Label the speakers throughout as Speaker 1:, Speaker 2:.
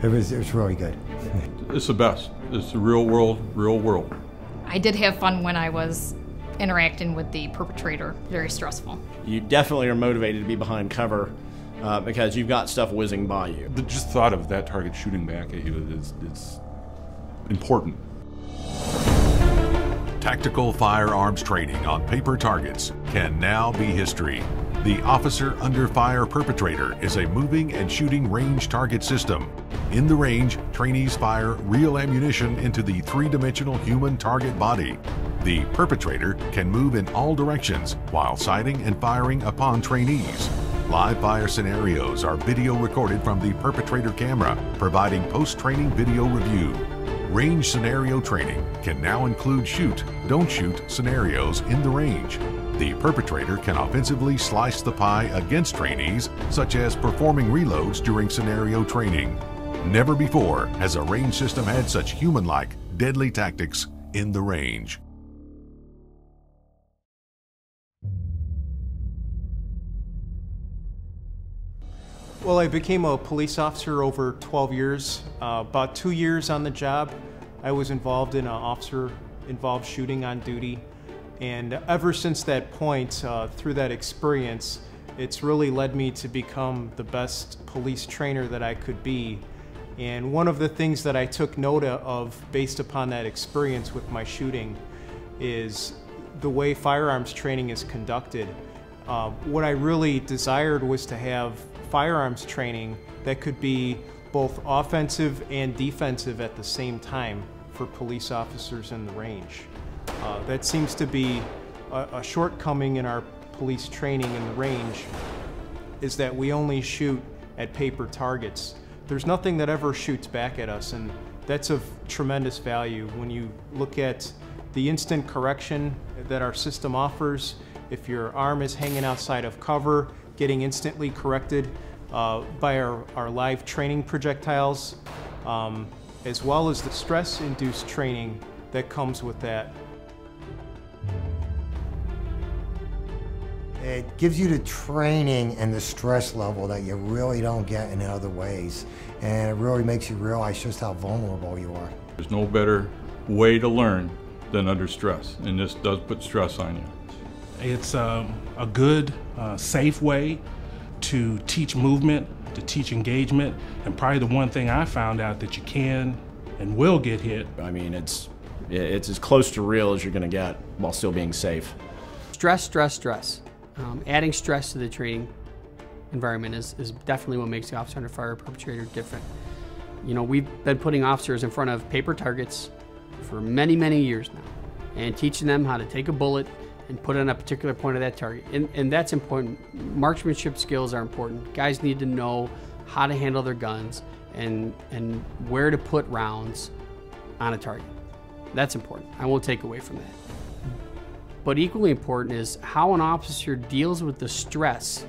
Speaker 1: It was really good.
Speaker 2: It's the best. It's the real world, real world.
Speaker 3: I did have fun when I was interacting with the perpetrator. Very stressful.
Speaker 4: You definitely are motivated to be behind cover because you've got stuff whizzing by you.
Speaker 5: The just thought of that target shooting back at you is important.
Speaker 6: Tactical firearms training on paper targets can now be history. The Officer Under Fire Perpetrator is a moving and shooting range target system. In the range, trainees fire real ammunition into the three-dimensional human target body. The perpetrator can move in all directions while sighting and firing upon trainees. Live fire scenarios are video recorded from the perpetrator camera, providing post-training video review. Range scenario training can now include shoot, don't shoot scenarios in the range. The perpetrator can offensively slice the pie against trainees, such as performing reloads during scenario training. Never before has a range system had such human-like, deadly tactics in the range.
Speaker 7: Well, I became a police officer over 12 years. About 2 years on the job, I was involved in an officer-involved shooting on duty. And ever since that point, through that experience, it's really led me to become the best police trainer that I could be. And one of the things that I took note of based upon that experience with my shooting is the way firearms training is conducted. What I really desired was to have firearms training that could be both offensive and defensive at the same time for police officers in the range. That seems to be a shortcoming in our police training in the range, is that we only shoot at paper targets. There's nothing that ever shoots back at us, and that's of tremendous value when you look at the instant correction that our system offers. If your arm is hanging outside of cover, getting instantly corrected by our live training projectiles, as well as the stress-induced training that comes with that.
Speaker 1: It gives you the training and the stress level that you really don't get in other ways. And it really makes you realize just how vulnerable you are.
Speaker 2: There's no better way to learn than under stress, and this does put stress on you.
Speaker 8: It's a good, safe way to teach movement, to teach engagement, and probably the one thing I found out that you can and will get hit.
Speaker 4: I mean, it's as close to real as you're going to get while still being safe.
Speaker 9: Stress, stress, stress. Adding stress to the training environment is definitely what makes the Officer Under Fire Perpetrator different. You know, we've been putting officers in front of paper targets for many, many years now, and teaching them how to take a bullet and put it on a particular point of that target. And that's important. Marksmanship skills are important. Guys need to know how to handle their guns and where to put rounds on a target. That's important. I won't take away from that. But equally important is how an officer deals with the stress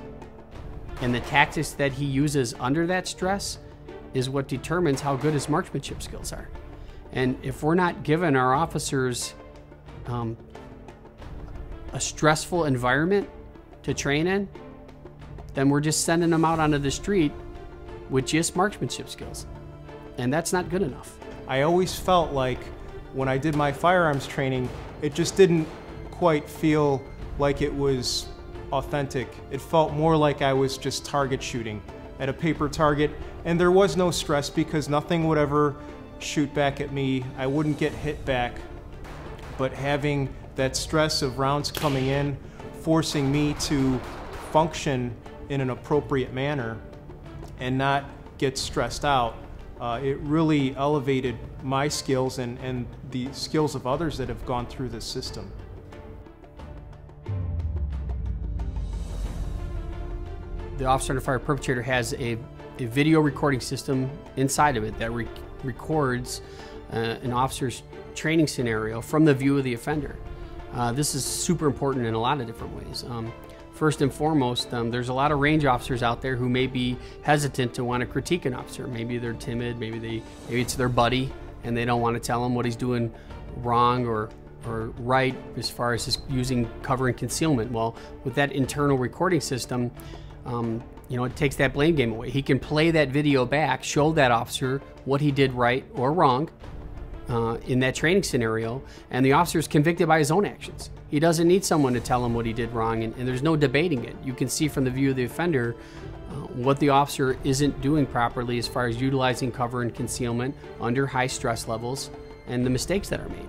Speaker 9: and the tactics that he uses under that stress is what determines how good his marksmanship skills are. And if we're not giving our officers a stressful environment to train in, then we're just sending them out onto the street with just marksmanship skills. And that's not good enough.
Speaker 7: I always felt like when I did my firearms training, it just didn't quite feel like it was authentic. It felt more like I was just target shooting at a paper target, and there was no stress because nothing would ever shoot back at me. I wouldn't get hit back, but having that stress of rounds coming in, forcing me to function in an appropriate manner and not get stressed out, it really elevated my skills and the skills of others that have gone through this system.
Speaker 9: The Officer Under Fire Perpetrator has a video recording system inside of it that records an officer's training scenario from the view of the offender. This is super important in a lot of different ways. First and foremost, there's a lot of range officers out there who may be hesitant to want to critique an officer. Maybe they're timid, maybe it's their buddy and they don't want to tell him what he's doing wrong or right as far as his using cover and concealment. Well, with that internal recording system, you know, it takes that blame game away. He can play that video back, show that officer what he did right or wrong in that training scenario, and the officer is convicted by his own actions. He doesn't need someone to tell him what he did wrong, and there's no debating it. You can see from the view of the offender what the officer isn't doing properly as far as utilizing cover and concealment under high stress levels and the mistakes that are made.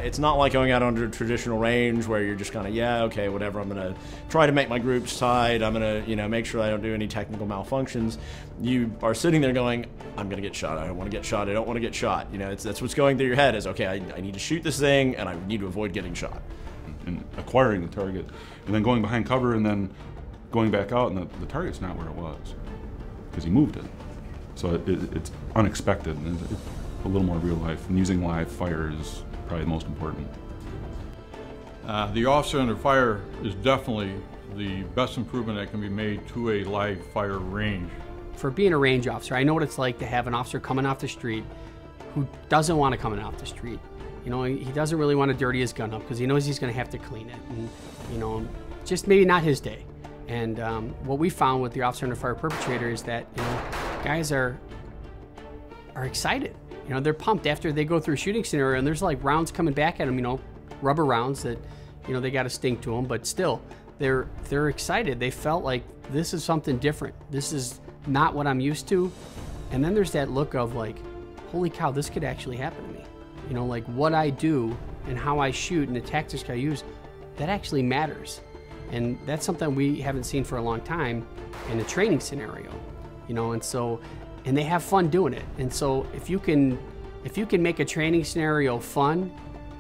Speaker 4: It's not like going out under a traditional range where you're just kind of, yeah, okay, whatever, I'm going to try to make my groups tight, I'm going to, you know, make sure I don't do any technical malfunctions. You are sitting there going, I'm going to get shot, I don't want to get shot, I don't want to get shot. You know, that's what's going through your head is, okay, I need to shoot this thing and I need to avoid getting shot.
Speaker 5: And acquiring the target, and then going behind cover, and then going back out, and the target's not where it was, because he moved it. So it's unexpected, and it's a little more real life, and using live fire is probably the most important.
Speaker 2: The officer under fire is definitely the best improvement that can be made to a live fire range.
Speaker 9: For being a range officer, I know what it's like to have an officer coming off the street who doesn't want to come off the street. You know, he doesn't really want to dirty his gun up because he knows he's going to have to clean it, and you know, just maybe not his day. And what we found with the officer under fire perpetrator is that, you know, guys are excited. You know, they're pumped after they go through a shooting scenario, and there's like rounds coming back at them. You know, rubber rounds that, you know, they got a stink to them, but still, they're excited. They felt like this is something different. This is not what I'm used to. And then there's that look of like, holy cow, this could actually happen to me. You know, like what I do and how I shoot and the tactics I use, that actually matters. And that's something we haven't seen for a long time in a training scenario, you know, and they have fun doing it. And so if you can make a training scenario fun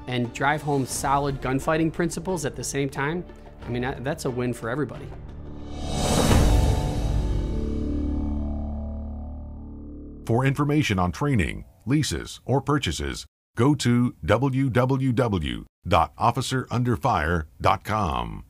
Speaker 9: and drive home solid gunfighting principles at the same time, I mean, that's a win for everybody.
Speaker 6: For information on training, leases, or purchases, go to www.officerunderfire.com.